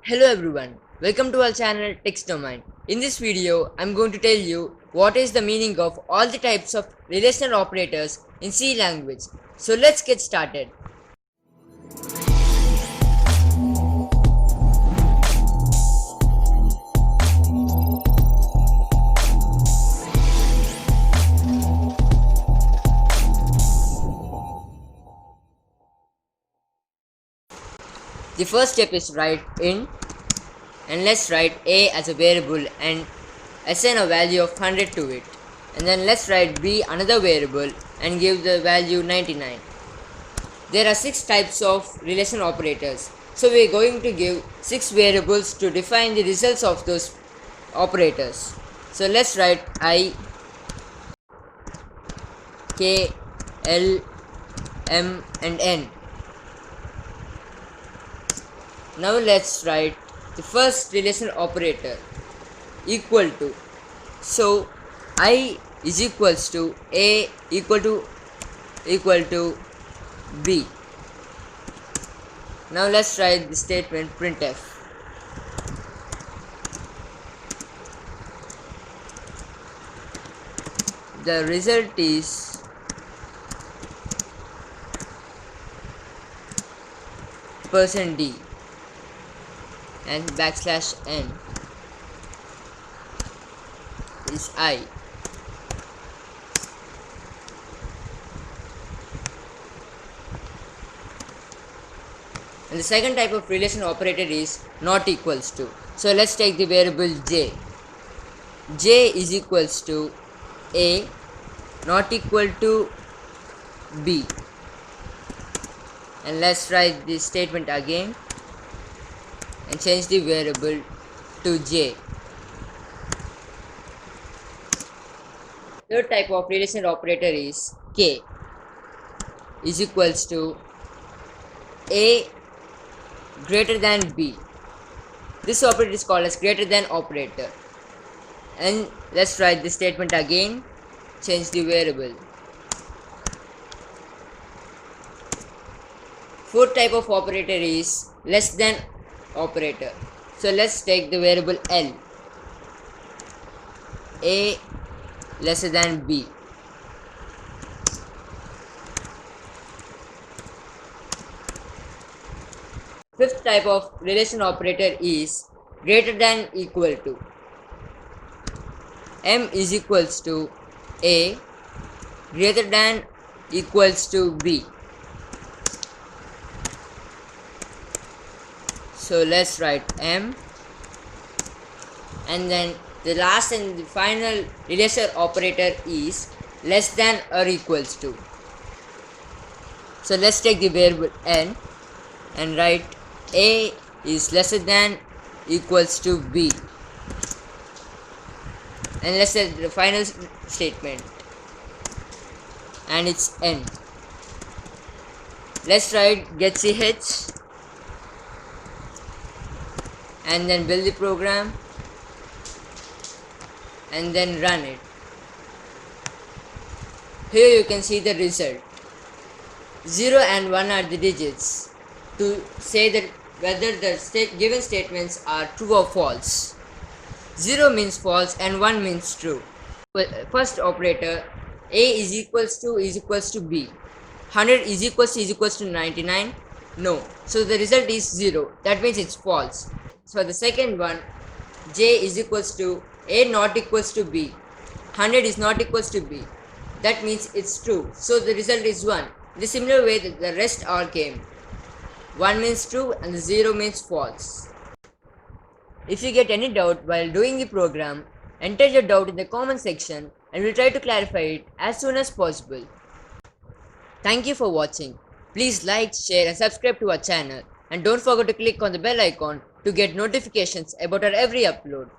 Hello everyone, welcome to our channel Text Domain. In this video, I'm going to tell you what is the meaning of all the types of relational operators in C language. So let's get started. The first step is write int, and let's write a as a variable and assign a value of 100 to it. And then let's write b another variable and give the value 99. There are 6 types of relational operators. So we are going to give 6 variables to define the results of those operators. So let's write I, K, L, M and N. Now let's write the first relational operator equal to. So I is equals to A equal to B. Now let's write the statement printf. The result is %d and \n is I. And the second type of relational operator is not equals to. So let's take the variable j. J is equals to A not equal to B. And let's write this statement again and change the variable to j. Third type of relational operator is k is equals to A greater than B. This operator is called as greater than operator. And let's write the statement again, change the variable. Fourth type of operator is less than operator. So let's take the variable L. A lesser than B. Fifth type of relational operator is greater than equal to. M is equals to A greater than equals to B. So let's write M, and then the last and the final relational operator is less than or equals to. So let's take the variable N and write A is lesser than equals to B. And let's set the final statement, and it's N. Let's write get ch and then build the program and then run it. Here you can see the result. 0 and 1 are the digits to say that whether the given statements are true or false. 0 means false and 1 means true. First operator, A is equals to B. 100 is equals to 99. No. So the result is 0. That means it's false. So the second one, J is equals to A not equals to B. 100 is not equals to B. That means it's true. So the result is 1. In the similar way that the rest all came. 1 means true and the 0 means false. If you get any doubt while doing the program, enter your doubt in the comment section and we'll try to clarify it as soon as possible. Thank you for watching. Please like, share and subscribe to our channel, and don't forget to click on the bell icon to get notifications about our every upload.